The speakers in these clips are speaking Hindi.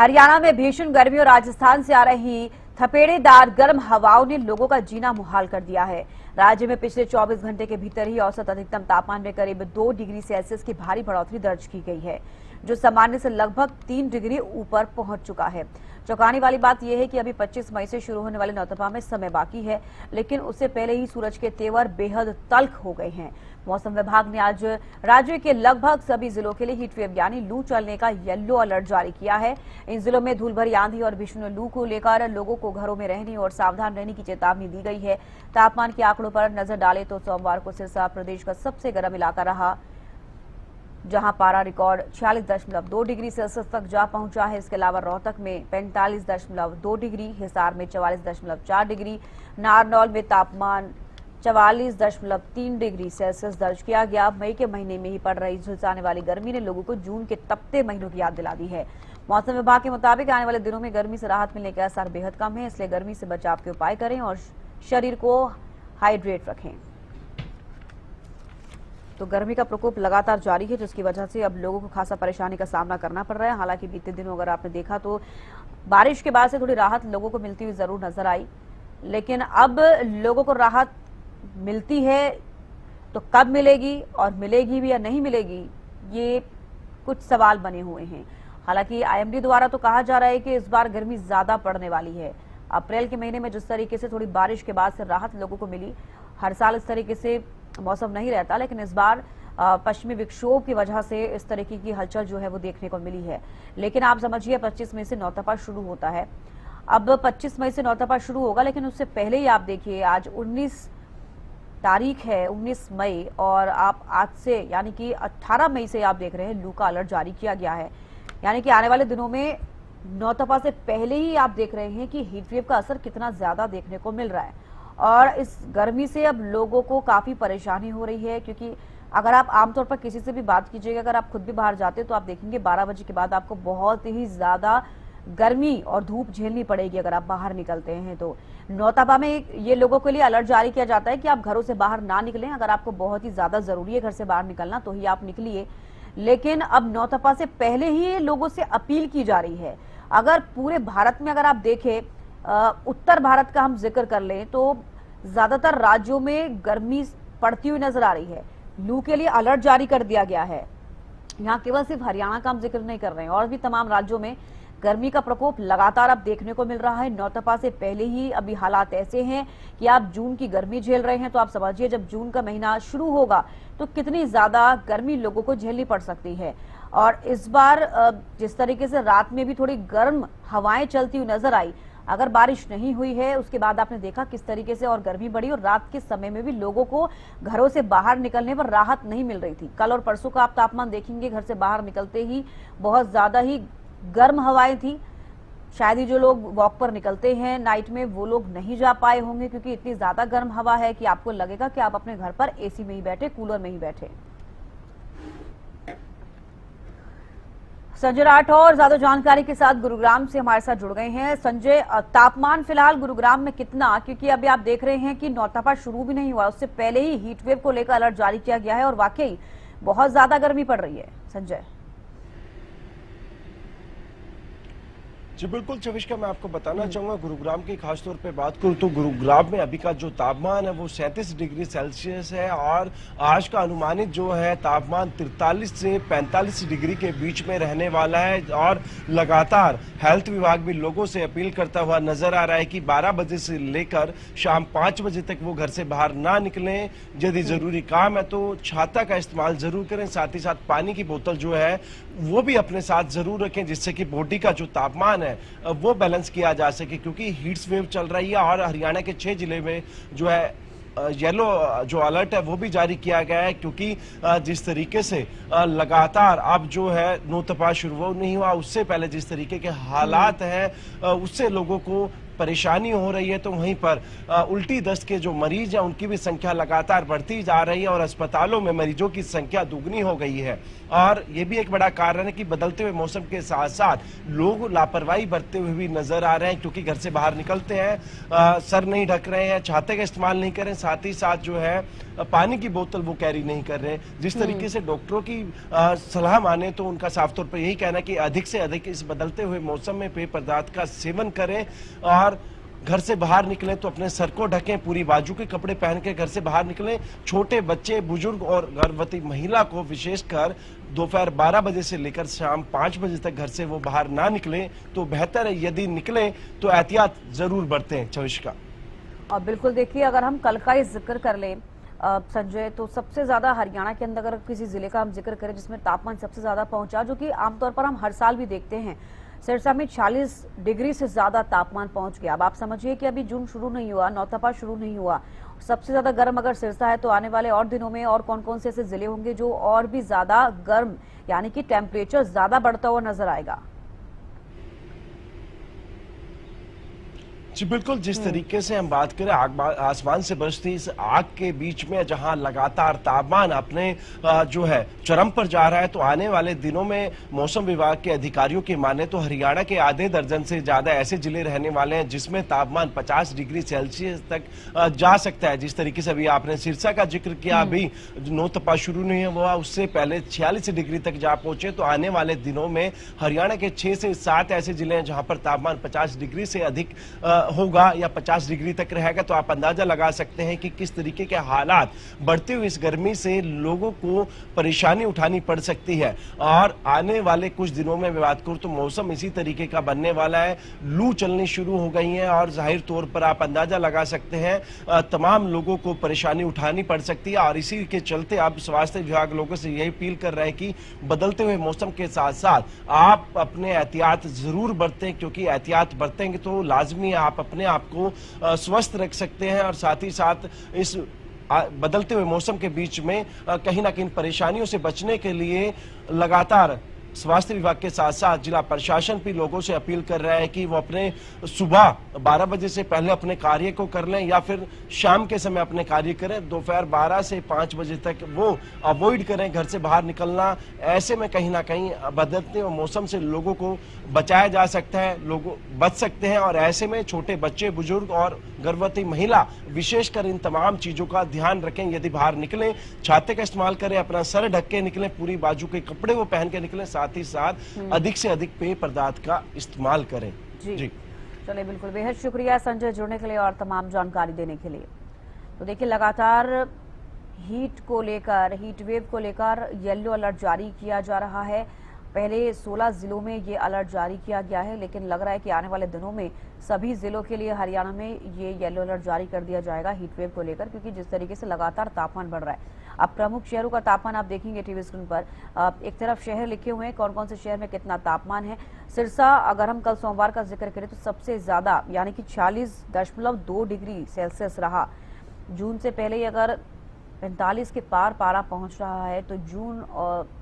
हरियाणा में भीषण गर्मी और राजस्थान से आ रही थपेड़ेदार गर्म हवाओं ने लोगों का जीना मुहाल कर दिया है। राज्य में पिछले 24 घंटे के भीतर ही औसत अधिकतम तापमान में करीब 2 डिग्री सेल्सियस की भारी बढ़ोतरी दर्ज की गई है, जो सामान्य से लगभग 3 डिग्री ऊपर पहुंच चुका है। चौंकाने वाली बात यह है कि अभी 25 मई से शुरू होने वाले नौतपा में समय बाकी है, लेकिन उससे पहले ही सूरज के तेवर बेहद तल्ख हो गए हैं। मौसम विभाग ने आज राज्य के लगभग सभी जिलों के लिए हीटवेव यानी लू चलने का येलो अलर्ट जारी किया है। इन जिलों में धूल भरी आंधी और भीषण लू को लेकर लोगों को घरों में रहने और सावधान रहने की चेतावनी दी गई है। तापमान के आंकड़ों पर नजर डालें तो सोमवार को सिरसा प्रदेश का सबसे गर्म इलाका रहा, जहां पारा रिकॉर्ड 46.2 डिग्री सेल्सियस तक जा पहुंचा है। इसके अलावा रोहतक में 45.2 डिग्री, हिसार में 44.4 डिग्री, नारनौल में तापमान 44.3 डिग्री सेल्सियस दर्ज किया गया। मई के महीने में ही पड़ रही झुलसाने वाली गर्मी ने लोगों को जून के तपते महीनों की याद दिला दी है। मौसम विभाग के मुताबिक आने वाले दिनों में गर्मी से राहत मिलने के आसार बेहद कम है, इसलिए गर्मी से बचाव के उपाय करें और शरीर को हाइड्रेट रखें। तो गर्मी का प्रकोप लगातार जारी है, जिसकी वजह से अब लोगों को खासा परेशानी का सामना करना पड़ रहा है। हालांकि बीते दिनों अगर आपने देखा तो बारिश के बाद से थोड़ी राहत लोगों को मिलती हुई जरूर नजर आई, लेकिन अब लोगों को राहत मिलती है तो कब मिलेगी और मिलेगी भी या नहीं मिलेगी, ये कुछ सवाल बने हुए हैं। हालांकि आईएमडी द्वारा तो कहा जा रहा है कि इस बार गर्मी ज्यादा पड़ने वाली है। अप्रैल के महीने में जिस तरीके से थोड़ी बारिश के बाद से राहत लोगों को मिली, हर साल इस तरीके से मौसम नहीं रहता, लेकिन इस बार पश्चिमी विक्षोभ की वजह से इस तरीके की हलचल जो है वो देखने को मिली है। लेकिन आप समझिए 25 मई से नौतपा शुरू होता है। अब 25 मई से नौतपा शुरू होगा, लेकिन उससे पहले ही आप देखिए आज 19 तारीख है, 19 मई, और आप आज से यानी कि 18 मई से आप देख रहे हैं लू का अलर्ट जारी किया गया है। यानी कि आने वाले दिनों में नौतपा से पहले ही आप देख रहे हैं कि हीटवेव का असर कितना ज्यादा देखने को मिल रहा है। और इस गर्मी से अब लोगों को काफी परेशानी हो रही है, क्योंकि अगर आप आमतौर पर किसी से भी बात कीजिएगा, अगर आप खुद भी बाहर जाते तो आप देखेंगे 12 बजे के बाद आपको बहुत ही ज्यादा गर्मी और धूप झेलनी पड़ेगी अगर आप बाहर निकलते हैं। तो नौतपा में ये लोगों के लिए अलर्ट जारी किया जाता है कि आप घरों से बाहर ना निकलें। अगर आपको बहुत ही ज्यादा जरूरी है घर से बाहर निकलना तो ही आप निकलिए, लेकिन अब नौतपा से पहले ही लोगों से अपील की जा रही है। अगर पूरे भारत में अगर आप देखें, उत्तर भारत का हम जिक्र कर लें तो ज्यादातर राज्यों में गर्मी पड़ती हुई नजर आ रही है। लू के लिए अलर्ट जारी कर दिया गया है। यहाँ केवल सिर्फ हरियाणा का हम जिक्र नहीं कर रहे हैं, और भी तमाम राज्यों में गर्मी का प्रकोप लगातार अब देखने को मिल रहा है। नौतपा से पहले ही अभी हालात ऐसे हैं कि आप जून की गर्मी झेल रहे हैं, तो आप समझिए जब जून का महीना शुरू होगा तो कितनी ज्यादा गर्मी लोगों को झेलनी पड़ सकती है। और इस बार जिस तरीके से रात में भी थोड़ी गर्म हवाएं चलती हुई नजर आई, अगर बारिश नहीं हुई है उसके बाद आपने देखा किस तरीके से और गर्मी बढ़ी, और रात के समय में भी लोगों को घरों से बाहर निकलने पर राहत नहीं मिल रही थी। कल और परसों का आप तापमान देखेंगे, घर से बाहर निकलते ही बहुत ज्यादा ही गर्म हवाएं थी। शायद ही जो लोग वॉक पर निकलते हैं नाइट में वो लोग नहीं जा पाए होंगे, क्योंकि इतनी ज्यादा गर्म हवा है कि आपको लगेगा कि आप अपने घर पर एसी में ही बैठे, कूलर में ही बैठे। संजय राठौर ज्यादा जानकारी के साथ गुरुग्राम से हमारे साथ जुड़ गए हैं। संजय, तापमान फिलहाल गुरुग्राम में कितना, क्योंकि अभी आप देख रहे हैं कि नौतपा शुरू भी नहीं हुआ, उससे पहले ही हीटवेव को लेकर अलर्ट जारी किया गया है और वाकई बहुत ज्यादा गर्मी पड़ रही है। संजय जी बिल्कुल चविष्का, मैं आपको बताना चाहूंगा गुरुग्राम की खासतौर पे बात करूं तो गुरुग्राम में अभी का जो तापमान है वो 37 डिग्री सेल्सियस है, और आज का अनुमानित जो है तापमान 43 से 45 डिग्री के बीच में रहने वाला है। और लगातार हेल्थ विभाग भी लोगों से अपील करता हुआ नजर आ रहा है कि 12 बजे से लेकर शाम 5 बजे तक वो घर से बाहर ना निकलें। यदि जरूरी काम है तो छाता का इस्तेमाल जरूर करें, साथ ही साथ पानी की बोतल जो है वो भी अपने साथ जरूर रखें, जिससे कि बॉडी का जो तापमान है वो बैलेंस किया जा सके, क्योंकि हीट वेव चल रही है। और हरियाणा के 6 जिले में जो है येलो जो अलर्ट है वो भी जारी किया गया है, क्योंकि जिस तरीके से लगातार अब जो है नौतपा शुरू नहीं हुआ, उससे पहले जिस तरीके के हालात हैं उससे लोगों को परेशानी हो रही है, तो वहीं पर उल्टी दस्त के जो मरीज हैं उनकी भी संख्या लगातार बढ़ती जा रही है और अस्पतालों में मरीजों की संख्या दुगनी हो गई है। और ये भी एक बड़ा कारण है कि बदलते हुए मौसम के साथ साथ लोग लापरवाही बरतते हुए भी नजर आ रहे हैं, क्योंकि घर से बाहर निकलते हैं, सर नहीं ढक रहे हैं, छाते का इस्तेमाल नहीं कर रहे हैं, साथ ही साथ जो है पानी की बोतल वो कैरी नहीं कर रहे हैं। जिस तरीके से डॉक्टरों की सलाह माने तो उनका साफ तौर पर यही कहना है कि अधिक से अधिक इस बदलते हुए मौसम में पेय पदार्थ का सेवन करें और घर से बाहर निकलें तो अपने सर को ढकें, पूरी बाजू के कपड़े पहन के घर से बाहर निकलें। छोटे बच्चे, बुजुर्ग और गर्भवती महिला को विशेषकर दोपहर 12 बजे से लेकर शाम 5 बजे तक घर से वो बाहर ना निकलें तो बेहतर है। यदि निकलें तो एहतियात जरूर बरतें। चविष्का। और बिल्कुल देखिए, अगर हम कल का ही जिक्र कर लें संजय, तो सबसे ज्यादा हरियाणा के अंदर अगर किसी जिले का हम जिक्र करें जिसमें तापमान सबसे ज्यादा पहुंचा, जो कि आमतौर पर हम हर साल भी देखते हैं, सिरसा में 40 डिग्री से ज्यादा तापमान पहुंच गया। अब आप समझिए कि अभी जून शुरू नहीं हुआ, नौतपा शुरू नहीं हुआ, सबसे ज्यादा गर्म अगर सिरसा है तो आने वाले और दिनों में और कौन कौन से ऐसे जिले होंगे जो और भी ज्यादा गर्म, यानी कि टेम्परेचर ज्यादा बढ़ता हुआ नजर आएगा। जी बिल्कुल, जिस तरीके से हम बात करें आसमान से बरसती इस आग के बीच में जहां लगातार तापमान अपने जो है चरम पर जा रहा है, तो आने वाले दिनों में मौसम विभाग के अधिकारियों की माने तो हरियाणा के आधे दर्जन से ज्यादा ऐसे जिले रहने वाले हैं जिसमें तापमान 50 डिग्री सेल्सियस तक जा सकता है। जिस तरीके से अभी आपने सिरसा का जिक्र किया, अभी नौतपा शुरू नहीं हुआ, उससे पहले 46 डिग्री तक जा पहुंचे। तो आने वाले दिनों में हरियाणा के 6 से 7 ऐसे जिले हैं जहां पर तापमान 50 डिग्री से अधिक होगा या 50 डिग्री तक रहेगा। तो आप अंदाजा लगा सकते हैं कि किस तरीके के हालात बढ़ती हुई इस गर्मी से लोगों को परेशानी उठानी पड़ सकती है। और आने वाले कुछ दिनों में मैं बात करूं तो मौसम इसी तरीके का बनने वाला है, लू चलनी शुरू हो गई है और जाहिर तौर पर आप अंदाजा लगा सकते हैं तमाम लोगों को परेशानी उठानी पड़ सकती है। और इसी के चलते अब स्वास्थ्य विभाग लोगों से यही अपील कर रहे हैं कि बदलते हुए मौसम के साथ साथ आप अपने एहतियात जरूर बरतें, क्योंकि एहतियात बरतेंगे तो लाजमी आप अपने आप को स्वस्थ रख सकते हैं और साथ ही साथ इस बदलते हुए मौसम के बीच में कहीं ना कहीं परेशानियों से बचने के लिए लगातार स्वास्थ्य विभाग के साथ साथ जिला प्रशासन भी लोगों से अपील कर रहा है कि वो अपने सुबह 12 बजे से पहले अपने कार्य को कर लें या फिर शाम के समय अपने कार्य करें। दोपहर 12 से 5 बजे तक वो अवॉइड करें घर से बाहर निकलना। ऐसे में कहीं ना कहीं बदलते हुए मौसम से लोगों को बचाया जा सकता है, लोग बच सकते हैं। और ऐसे में छोटे बच्चे, बुजुर्ग और गर्भवती महिला विशेषकर इन तमाम चीजों का ध्यान रखें। यदि बाहर निकलें छाते का इस्तेमाल करें, अपना सर ढक के निकलें, पूरी बाजू के कपड़े वो पहन के निकलें, साथ ही साथ अधिक से अधिक पेय पदार्थ का इस्तेमाल करें। जी चलिए, बिल्कुल, बेहद शुक्रिया संजय जुड़ने के लिए और तमाम जानकारी देने के लिए। तो देखिए, लगातार हीट को लेकर, हीट वेव को लेकर येलो अलर्ट जारी किया जा रहा है। पहले 16 जिलों में ये अलर्ट जारी किया गया है, लेकिन लग रहा है कि आने वाले दिनों में सभी जिलों के लिए हरियाणा में ये येलो अलर्ट जारी कर दिया जाएगा हीट वेव को लेकर, क्योंकि जिस तरीके से लगातार तापमान बढ़ रहा है। अब प्रमुख शहरों का तापमान आप देखेंगे टीवी स्क्रीन पर, एक तरफ शहर लिखे हुए हैं कौन कौन से शहर में कितना तापमान है। सिरसा अगर हम कल सोमवार का जिक्र करें तो सबसे ज्यादा यानी कि 40.2 डिग्री सेल्सियस रहा। जून से पहले ही अगर 45 के पार पारा पहुंच रहा है तो जून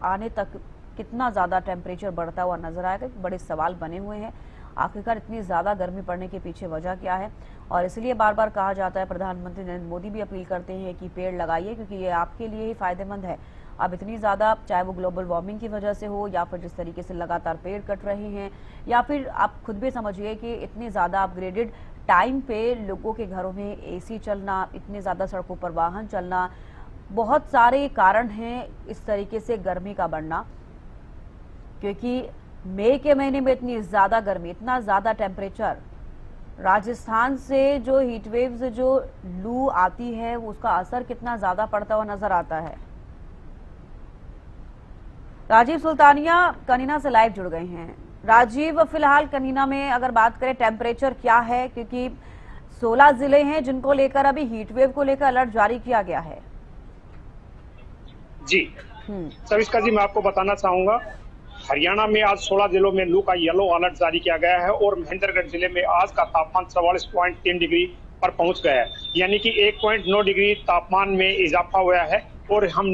आने तक कितना ज्यादा टेम्परेचर बढ़ता हुआ नजर आएगा। बड़े सवाल बने हुए हैं, आखिरकार इतनी ज्यादा गर्मी पड़ने के पीछे वजह क्या है। और इसलिए बार बार कहा जाता है, प्रधानमंत्री नरेंद्र मोदी भी अपील करते हैं कि पेड़ लगाइए, क्योंकि ये आपके लिए ही फायदेमंद है। अब इतनी ज्यादा, चाहे वो ग्लोबल वार्मिंग की वजह से हो या फिर जिस तरीके से लगातार पेड़ कट रहे हैं, या फिर आप खुद भी समझिए कि इतनी ज्यादा अपग्रेडेड टाइम पे लोगों के घरों में एसी चलना, इतनी ज्यादा सड़कों पर वाहन चलना, बहुत सारे कारण हैं इस तरीके से गर्मी का बढ़ना। क्योंकि मई के महीने में इतनी ज्यादा गर्मी, इतना ज्यादा टेम्परेचर, राजस्थान से जो हीट वेव्स, जो लू आती है, उसका असर कितना ज्यादा पड़ता हुआ नजर आता है। राजीव सुल्तानिया कनीना से लाइव जुड़ गए हैं। राजीव, फिलहाल कनीना में अगर बात करें टेम्परेचर क्या है, क्योंकि 16 जिले हैं जिनको लेकर अभी हीट वेव को लेकर अलर्ट जारी किया गया है। जी सविस्का जी, मैं आपको बताना चाहूंगा, हरियाणा में आज 16 जिलों में लू का येलो अलर्ट जारी किया गया है और महेंद्रगढ़ जिले में आज का तापमान 44.3 डिग्री पर पहुंच गया है, यानी कि 1.9 डिग्री तापमान में इजाफा हुआ है। और हम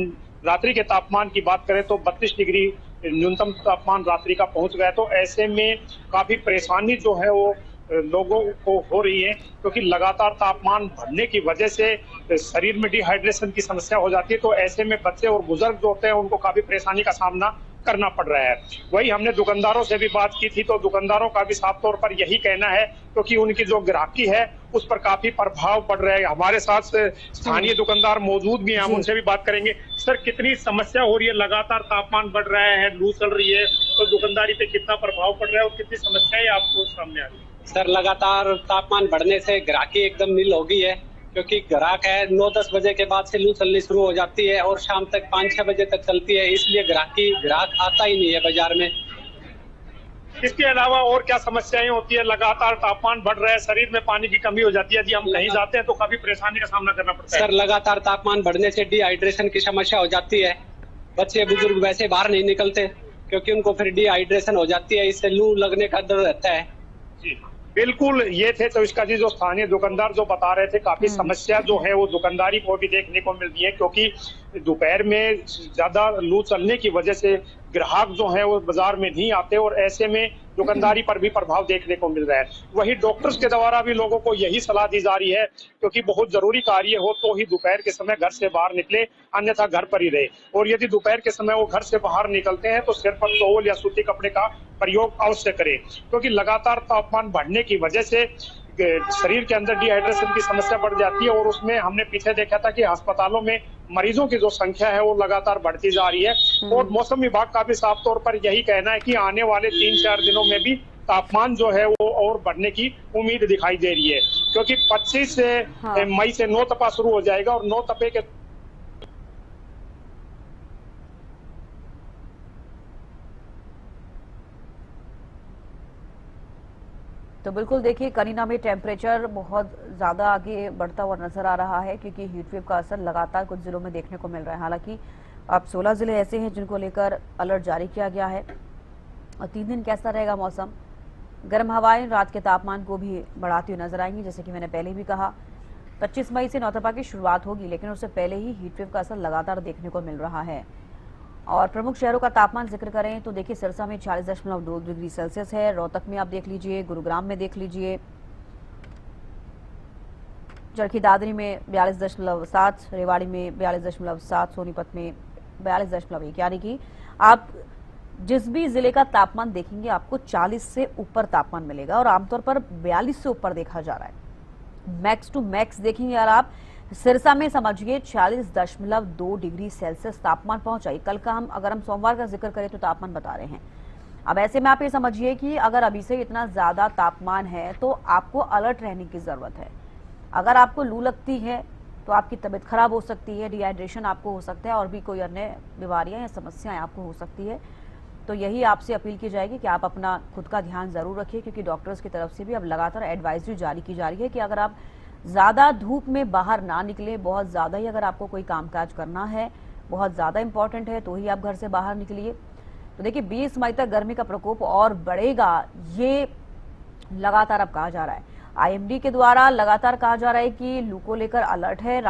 रात्रि के तापमान की बात करें तो 32 डिग्री न्यूनतम तापमान रात्रि का पहुंच गया है। तो ऐसे में काफी परेशानी जो है वो लोगों को हो रही है, क्योंकि लगातार तापमान बढ़ने की वजह से शरीर में डिहाइड्रेशन की समस्या हो जाती है। तो ऐसे में बच्चे और बुजुर्ग जो होते हैं उनको काफी परेशानी का सामना करना पड़ रहा है। वही हमने दुकानदारों से भी बात की थी, तो दुकानदारों का भी साफ तौर पर यही कहना है, क्योंकि उनकी जो ग्राहकी है उस पर काफी प्रभाव पड़ रहा है। हमारे साथ स्थानीय दुकानदार मौजूद भी हैं, हम उनसे भी बात करेंगे। सर, कितनी समस्या हो रही है? लगातार तापमान बढ़ रहा है, लू चल रही है, तो दुकानदारी पे कितना प्रभाव पड़ रहा है और कितनी समस्याएं आपको सामने आ रही है? सर, लगातार तापमान बढ़ने से ग्राहकी एकदम नील हो गई है, क्योंकि ग्राहक है 9-10 बजे के बाद से लू चलनी शुरू हो जाती है और शाम तक 5-6 बजे तक चलती है, इसलिए ग्राहक आता ही नहीं है बाजार में। इसके अलावा और क्या समस्याएं होती है? लगातार तापमान बढ़ रहा है, शरीर में पानी की कमी हो जाती है, यदि हम कहीं जाते हैं तो काफी परेशानी का सामना करना पड़ता है। सर, लगातार तापमान बढ़ने से डिहाइड्रेशन की समस्या हो जाती है। बच्चे बुजुर्ग वैसे बाहर नहीं निकलते, क्योंकि उनको फिर डिहाइड्रेशन हो जाती है, इससे लू लगने का डर रहता है। जी बिल्कुल, ये थे चविष्का जी जो स्थानीय दुकानदार जो बता रहे थे। काफी समस्या जो है वो दुकानदारी को भी देखने को मिलती है, क्योंकि दोपहर में ज्यादा लू चलने की वजह से ग्राहक जो है वो बाजार में नहीं आते और ऐसे में दुकानदारी पर भी प्रभाव देखने को मिल रहा है। वही डॉक्टर्स के द्वारा भी लोगों को यही सलाह दी जा रही है, क्योंकि बहुत जरूरी कार्य हो तो ही दोपहर के समय घर से बाहर निकले, अन्यथा घर पर ही रहे। और यदि दोपहर के समय वो घर से बाहर निकलते हैं तो सिर पर टॉवल या सूती कपड़े का प्रयोग अवश्य करें, क्योंकि लगातार तापमान बढ़ने की वजह से शरीर के अंदर डिहाइड्रेशन की समस्या बढ़ जाती है। और उसमें हमने पीछे देखा था कि अस्पतालों में मरीजों की जो संख्या है वो लगातार बढ़ती जा रही है। और मौसम विभाग का भी साफ तौर पर यही कहना है कि आने वाले 3-4 दिनों में भी तापमान जो है वो और बढ़ने की उम्मीद दिखाई दे रही है, क्योंकि 25 मई से 9 तपा शुरू हो जाएगा और 9 तपे के तो बिल्कुल देखिए, करीना में टेम्परेचर बहुत ज़्यादा आगे बढ़ता हुआ नजर आ रहा है, क्योंकि हीटवेव का असर लगातार कुछ जिलों में देखने को मिल रहा है। हालांकि अब 16 जिले ऐसे हैं जिनको लेकर अलर्ट जारी किया गया है। और 3 दिन कैसा रहेगा मौसम? गर्म हवाएं रात के तापमान को भी बढ़ाती हुई नजर आएंगी। जैसे कि मैंने पहले भी कहा, 25 मई से नौतपा की शुरुआत होगी, लेकिन उससे पहले ही हीटवेव का असर लगातार देखने को मिल रहा है। और प्रमुख शहरों का तापमान जिक्र करें तो देखिए, सिरसा में 40.2 डिग्री सेल्सियस है, रोहतक में आप देख लीजिए, गुरुग्राम में देख लीजिए, चरखी दादरी में 42.7, रेवाड़ी में 42.7, सोनीपत में 42.1, यानी कि आप जिस भी जिले का तापमान देखेंगे आपको 40 से ऊपर तापमान मिलेगा और आमतौर पर 42 से ऊपर देखा जा रहा है। मैक्स टू मैक्स देखेंगे यार आप, सिरसा में समझिए 40.2 डिग्री सेल्सियस तापमान पहुंचा। कल का अगर हम सोमवार का जिक्र करें तो तापमान बता रहे हैं। अब ऐसे में आप ये समझिए कि अगर अभी से इतना ज्यादा तापमान है तो आपको अलर्ट रहने की जरूरत है। अगर आपको लू लगती है तो आपकी तबीयत खराब हो सकती है, डिहाइड्रेशन आपको हो सकता है और भी कोई अन्य बीमारियां या समस्याएं आपको हो सकती है। तो यही आपसे अपील की जाएगी कि आप अपना खुद का ध्यान जरूर रखिए, क्योंकि डॉक्टर्स की तरफ से भी अब लगातार एडवाइजरी जारी की जा रही है कि अगर आप ज्यादा धूप में बाहर ना निकले, बहुत ज्यादा ही अगर आपको कोई कामकाज करना है, बहुत ज्यादा इंपॉर्टेंट है, तो ही आप घर से बाहर निकलिए। तो देखिए, 20 मई तक गर्मी का प्रकोप और बढ़ेगा, ये लगातार अब कहा जा रहा है। आईएमडी के द्वारा लगातार कहा जा रहा है कि लू को लेकर अलर्ट है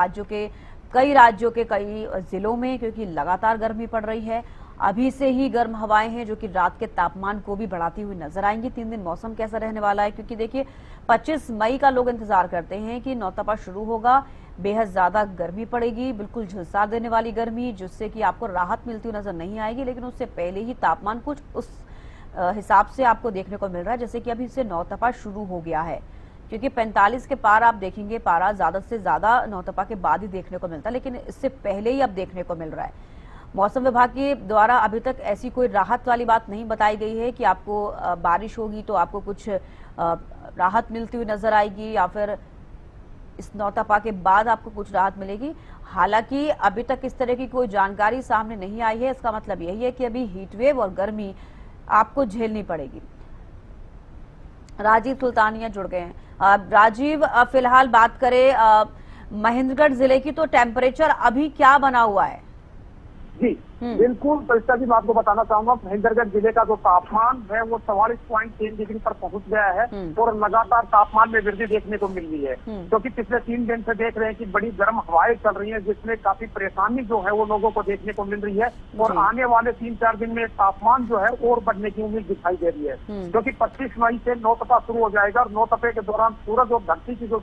कई राज्यों के कई जिलों में, क्योंकि लगातार गर्मी पड़ रही है। अभी से ही गर्म हवाएं हैं जो कि रात के तापमान को भी बढ़ाती हुई नजर आएंगी। 3 दिन मौसम कैसा रहने वाला है, क्योंकि देखिए 25 मई का लोग इंतजार करते हैं कि नौतपा शुरू होगा, बेहद ज्यादा गर्मी पड़ेगी, बिल्कुल झुलसा देने वाली गर्मी, जिससे कि आपको राहत मिलती हुई नजर नहीं आएगी। लेकिन उससे पहले ही तापमान कुछ उस हिसाब से आपको देखने को मिल रहा है, जैसे कि अभी से नौतपा शुरू हो गया है, क्योंकि 45 के पार आप देखेंगे, पारा ज्यादा से ज्यादा नौतपा के बाद ही देखने को मिलता है, लेकिन इससे पहले ही अब देखने को मिल रहा है। मौसम विभाग के द्वारा अभी तक ऐसी कोई राहत वाली बात नहीं बताई गई है कि आपको बारिश होगी तो आपको कुछ राहत मिलती हुई नजर आएगी या फिर इस नौतपा के बाद आपको कुछ राहत मिलेगी। हालांकि अभी तक इस तरह की कोई जानकारी सामने नहीं आई है। इसका मतलब यही है कि अभी हीटवेव और गर्मी आपको झेलनी पड़ेगी। राजीव सुल्तानिया जुड़ गए हैं। राजीव, फिलहाल बात करें महेंद्रगढ़ जिले की, तो टेम्परेचर अभी क्या बना हुआ है? जी, बिल्कुल सरिता जी, मैं आपको बताना चाहूंगा महेंद्रगढ़ जिले का जो तापमान है वो 44.3 डिग्री पर पहुंच गया है और लगातार तापमान में वृद्धि देखने को मिल रही है, क्योंकि पिछले 3 दिन से देख रहे हैं कि बड़ी गर्म हवाएं चल रही हैं, जिसमें काफी परेशानी जो है वो लोगों को देखने को मिल रही है। और आने वाले 3-4 दिन में तापमान जो है और बढ़ने की उम्मीद दिखाई दे रही है, क्योंकि 25 मई से नौतपा शुरू हो जाएगा और नौतपे के दौरान सूरज और धरती की जो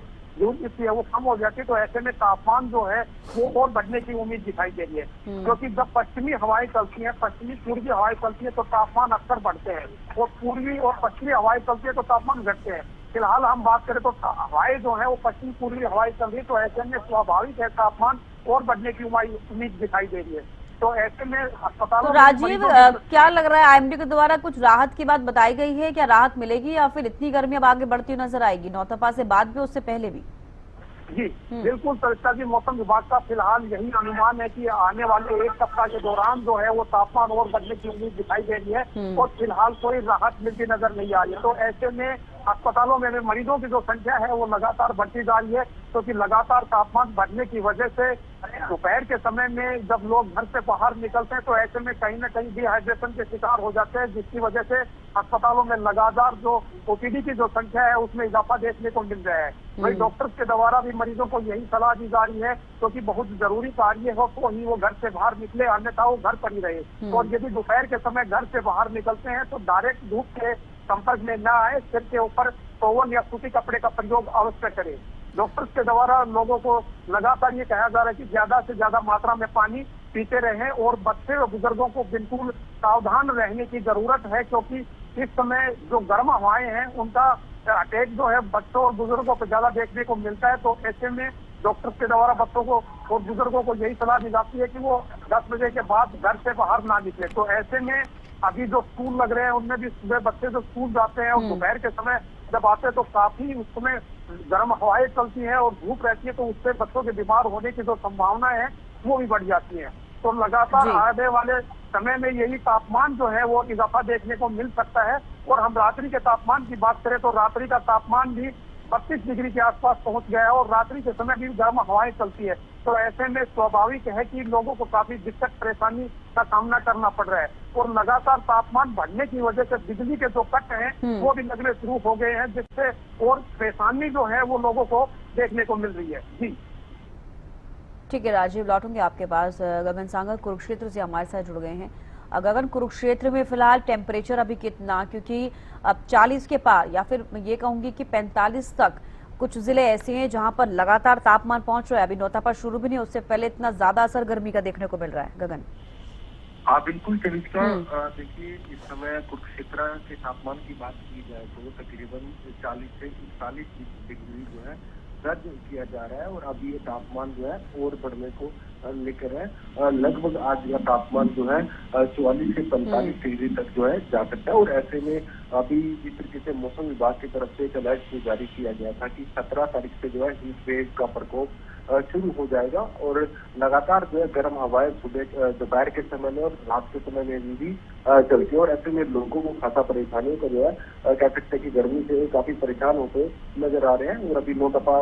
है वो कम हो जाती है, तो ऐसे में तापमान जो है वो और बढ़ने की उम्मीद दिखाई दे रही है। क्योंकि जब पश्चिमी हवाएं चलती हैं, पश्चिमी पूर्वी हवाएं चलती है तो तापमान अक्सर बढ़ते हैं और पूर्वी और पश्चिमी हवाएं चलती है तो तापमान घटते हैं। फिलहाल हम बात करें तो हवाएं जो है वो पश्चिमी पूर्वी हवाएं चल रही है, तो ऐसे में स्वाभाविक है तापमान और बढ़ने की उम्मीद दिखाई दे रही है। तो ऐसे में अस्पतालों तो राजीव, क्या लग रहा है आईएमडी के द्वारा कुछ राहत की बात बताई गई है? क्या राहत मिलेगी या फिर इतनी गर्मी अब आगे बढ़ती हुई नजर आएगी, नौतपा से बाद भी, उससे पहले भी? जी बिल्कुल सरिता जी, मौसम विभाग का फिलहाल यही अनुमान है कि आने वाले 1 सप्ताह के दौरान जो है वो तापमान और बढ़ने की उम्मीद दिखाई दे रही है और फिलहाल कोई राहत मिलती नजर नहीं आ रही है। तो ऐसे में अस्पतालों में मरीजों की जो संख्या है वो लगातार बढ़ती जा रही है, क्योंकि लगातार तापमान बढ़ने की वजह से दोपहर के समय में जब लोग घर से बाहर निकलते हैं तो ऐसे में कहीं न कहीं डिहाइड्रेशन के शिकार हो जाते हैं, जिसकी वजह से अस्पतालों में लगातार जो ओपीडी की जो संख्या है उसमें इजाफा देखने को मिल रहा है। वही डॉक्टर्स के द्वारा भी मरीजों को यही सलाह दी जा रही है, क्योंकि बहुत जरूरी कार्य हो तो ही वो घर से बाहर निकले, अन्यथा वो घर पर ही रहे। और यदि दोपहर के समय घर से बाहर निकलते हैं तो डायरेक्ट धूप के संपर्क में न आए, सिर के ऊपर टॉवल या सूती कपड़े का प्रयोग अवश्य करें। डॉक्टर्स के द्वारा लोगों को लगातार ये कहा जा रहा है कि ज्यादा से ज्यादा मात्रा में पानी पीते रहें और बच्चे और बुजुर्गों को बिल्कुल सावधान रहने की जरूरत है, क्योंकि इस समय जो गर्म हवाएं हैं उनका अटैक जो है बच्चों और बुजुर्गों को ज्यादा देखने को मिलता है। तो ऐसे में डॉक्टर्स के द्वारा बच्चों को और बुजुर्गों को यही सलाह दी जाती है कि वो 10 बजे के बाद घर से बाहर ना निकले। तो ऐसे में अभी जो स्कूल लग रहे हैं उनमें भी सुबह बच्चे जो स्कूल जाते हैं और दोपहर के समय जब आते हैं तो काफी उस समय गर्म हवाएं चलती है और धूप रहती है, तो उससे बच्चों के बीमार होने की जो संभावना है वो भी बढ़ जाती है। तो लगातार आने वाले समय में यही तापमान जो है वो इजाफा देखने को मिल सकता है। और हम रात्रि के तापमान की बात करें तो रात्रि का तापमान भी 32 डिग्री के आसपास पहुंच गया है और रात्रि के समय भी गर्म हवाएं चलती है। तो ऐसे में स्वाभाविक है कि लोगों को काफी दिक्कत परेशानी का सामना करना पड़ रहा है और लगातार तापमान बढ़ने की वजह से बिजली के जो कट हैं वो भी लगने शुरू हो गए हैं, जिससे और परेशानी जो है वो लोगों को देखने को मिल रही है। जी ठीक है राजीव, लौटूंगे आपके पास। गगन सांगल कुरुक्षेत्र से हमारे साथ जुड़ गए हैं। गगन, कुरुक्षेत्र में फिलहाल टेम्परेचर अभी कितना, क्योंकि अब 40 के पार या फिर ये कहूंगी कि 45 तक कुछ जिले ऐसे हैं जहां पर लगातार तापमान पहुंच रहा है। अभी नौतपा शुरू भी नहीं, उससे पहले इतना ज्यादा असर गर्मी का देखने को मिल रहा है। गगन, हाँ बिल्कुल चविष्का, देखिए इस समय कुरुक्षेत्र के तापमान की बात की जाए तो तकरीबन 40 से 41 डिग्री जो है दर्ज किया जा रहा है और अभी ये तापमान जो है और बढ़ने को लेकर है। लगभग आज का तापमान जो है 44 से 45 डिग्री तक जो है जा सकता है। और ऐसे में अभी जिस तरीके से मौसम विभाग की तरफ से एक अलर्ट जारी किया गया था कि 17 तारीख से जो है हीट वेव का प्रकोप शुरू हो जाएगा और लगातार जो है गर्म हवाएं सुबह दोपहर के समय में और रात के समय में भी चलती है। और ऐसे में लोगों को खासा परेशानियों का जो है कह सकते हैं कि गर्मी से काफी परेशान होते नजर आ रहे हैं। और अभी 9 दफा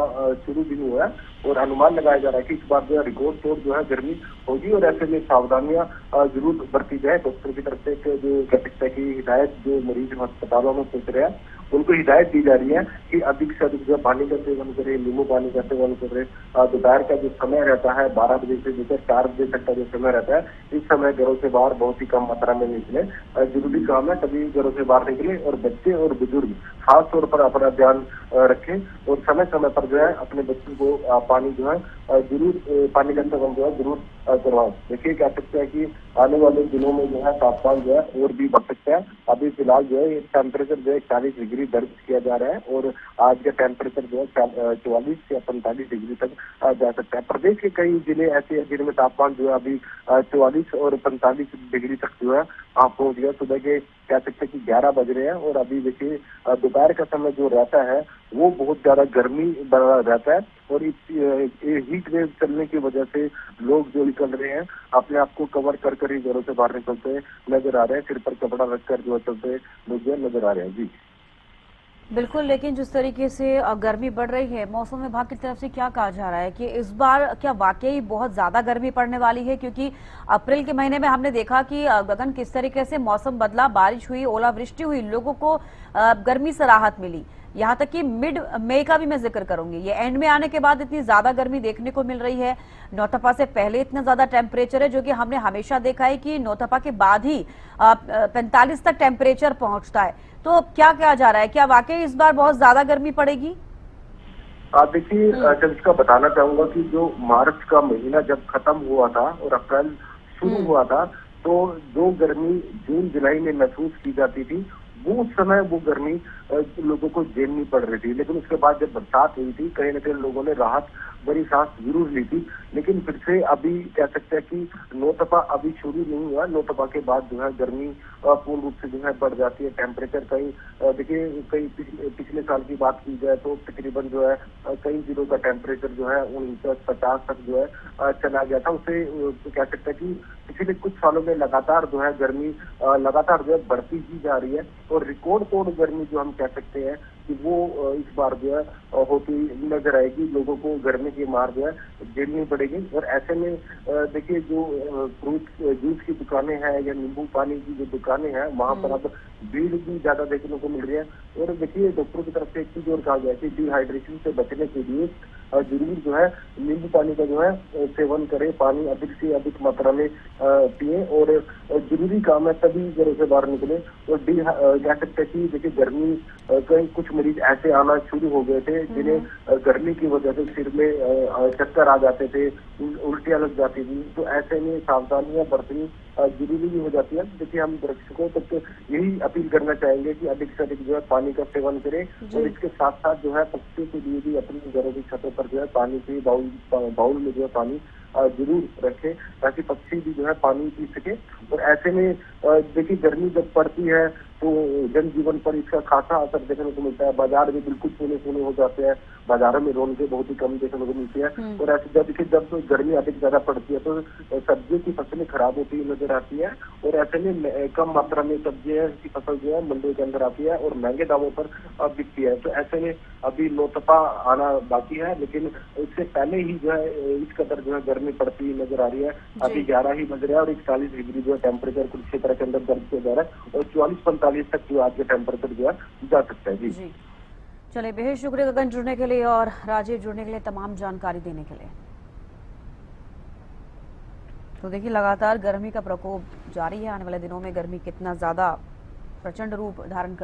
शुरू भी हुआ है और अनुमान लगाया जा रहा है कि इस बार जो है रिकॉर्ड तोड़ जो है गर्मी होगी और ऐसे में सावधानियां जरूर बरती जाए। डॉक्टर की तरफ से जो कह सकते हैं कि हिदायत जो मरीज अस्पतालों में पहुंच रहे हैं उनको हिदायत दी जा रही है कि अधिक से अधिक जो पानी का सेवन करे, नींबू पानी का सेवन करे। दोपहर का जो समय रहता है 12 बजे से लेकर 4 बजे तक का जो समय रहता है, इस समय घरों से बाहर बहुत ही कम मात्रा में निकले। जरूरी काम है तभी घरों से बाहर निकले और बच्चे और बुजुर्ग खास तौर पर अपना ध्यान रखें और समय समय पर जो है अपने बच्चों को पानी जो है जरूर पानी का सेवन जो है जरूर करवाएं। देखिए कह सकते हैं कि आने वाले दिनों में जो है तापमान जो है और भी बढ़ सकता है। अभी फिलहाल जो है टेम्परेचर जो है 40 डिग्री दर्ज किया जा रहा है और आज का टेम्परेचर जो है 44 से 45 डिग्री तक जा सकता है। प्रदेश के कई जिले ऐसे हैं जिनमें तापमान जो है अभी 44 और 45 डिग्री तक जो है पहुंच गया। सुबह के कह सकते हैं कि 11 बज रहे हैं और अभी देखिए दोपहर का समय जो रहता है वो बहुत ज्यादा गर्मी रहता है और इस हीट वेव चलने की वजह से लोग जो निकल रहे हैं अपने आप को कवर कर ही घरों से बाहर निकलते नजर आ रहे हैं। सिर पर कपड़ा रखकर जो चलते लोग नजर आ रहे हैं। जी बिल्कुल, लेकिन जिस तरीके से गर्मी बढ़ रही है, मौसम विभाग की तरफ से क्या कहा जा रहा है कि इस बार क्या वाकई बहुत ज्यादा गर्मी पड़ने वाली है? क्योंकि अप्रैल के महीने में हमने देखा कि गगन किस तरीके से मौसम बदला, बारिश हुई, ओलावृष्टि हुई, लोगों को गर्मी से राहत मिली। यहाँ तक कि मिड मई का भी मैं जिक्र करूंगी, ये एंड में आने के बाद इतनी ज्यादा गर्मी देखने को मिल रही है। नौतपा से पहले इतना ज्यादा टेम्परेचर है, जो कि हमने हमेशा देखा है कि नौतपा के बाद ही 45 तक टेम्परेचर पहुंचता है। तो क्या कहा जा रहा है, क्या वाकई इस बार बहुत ज्यादा गर्मी पड़ेगी? देखिए, जब इसका बताना चाहूंगा कि जो मार्च का महीना जब खत्म हुआ था और अप्रैल शुरू हुआ था, तो जो गर्मी जून जुलाई में महसूस की जाती थी, वो उस समय वो गर्मी लोगों को झेलनी पड़ रही थी। लेकिन उसके बाद जब बरसात हुई थी, कहीं ना कहीं लोगों ने राहत बड़ी सांस जरूर ली थी। लेकिन फिर से अभी कह सकते हैं कि नौतपा अभी शुरू नहीं हुआ। नौतपा के बाद जो है गर्मी पूर्ण रूप से जो है बढ़ जाती है। टेम्परेचर कहीं देखिए, कई पिछले साल की बात की जाए तो तकरीबन जो है कई जिलों का टेम्परेचर जो है 49-50 तक जो है चला गया था। उसे कह सकते हैं कि पिछले कुछ सालों में लगातार जो है गर्मी लगातार जो है बढ़ती ही जा रही है और रिकॉर्ड तोड़ गर्मी जो हम कह सकते हैं कि वो इस बार जो है होती नजर आएगी। लोगों को गर्मी की मार जो है झेलनी पड़ेगी। और ऐसे में देखिए, जो फ्रूट जूस की दुकानें हैं या नींबू पानी की जो दुकानें हैं, वहां पर अब भीड़ भी ज्यादा देखने को मिल रही है। और देखिए, डॉक्टरों की तरफ से एक चीज और कहा गया है कि डिहाइड्रेशन से बचने के लिए जरूर जो है नींबू पानी का जो है सेवन करें, पानी अधिक से अधिक मात्रा में पिए और जरूरी काम है तभी घरों से बाहर निकले। और कह सकते हैं कि देखिए, गर्मी कई कुछ मरीज ऐसे आना शुरू हो गए थे जिन्हें गर्मी की वजह से सिर में चक्कर आ जाते थे, उल्टियां लग जाती थी। तो ऐसे में सावधानियां बरतनी जरूरी भी हो जाती है। देखिए, हम दर्शकों तक तो यही अपील करना चाहेंगे कि अधिक से अधिक जो है पानी का सेवन करें और इसके साथ साथ जो है पक्षियों के लिए भी अपनी घरों की छतों पर जो है पानी के बाउल में जो है पानी जरूर रखें ताकि पक्षी भी जो है पानी पी सके। और ऐसे में देखिए, गर्मी जब पड़ती है तो जनजीवन पर इसका खासा असर देखने को मिलता है। बाजार भी बिल्कुल सूने सूने हो जाते हैं, बाजारों में रौनकें बहुत ही कम देखने को मिलती है। और ऐसे जब गर्मी अधिक ज्यादा पड़ती है तो सब्जियों की फसलें खराब होती हुई नजर आती है। और ऐसे में कम मात्रा में सब्जियों की फसल जो है मंडियों के अंदर आती है और महंगे दामों पर बिकती है। तो ऐसे में अभी नौतपा आना बाकी है, लेकिन इससे पहले ही जो है इस कदर जो है गर्मी पड़ती हुई नजर आ रही है। अभी 11 ही बज रहा है और 41 डिग्री जो है टेम्परेचर कुरुक्षेत्र के अंदर दर्ज किया जा रहा है और 44-45 तक जो आज के टेम्परेचर जो है जा सकता है। जी चलिए, बेहद शुक्रिया गगन जुड़ने के लिए और राजीव जुड़ने के लिए, तमाम जानकारी देने के लिए। तो देखिए, लगातार गर्मी का प्रकोप जारी है। आने वाले दिनों में गर्मी कितना ज्यादा प्रचंड रूप धारण कर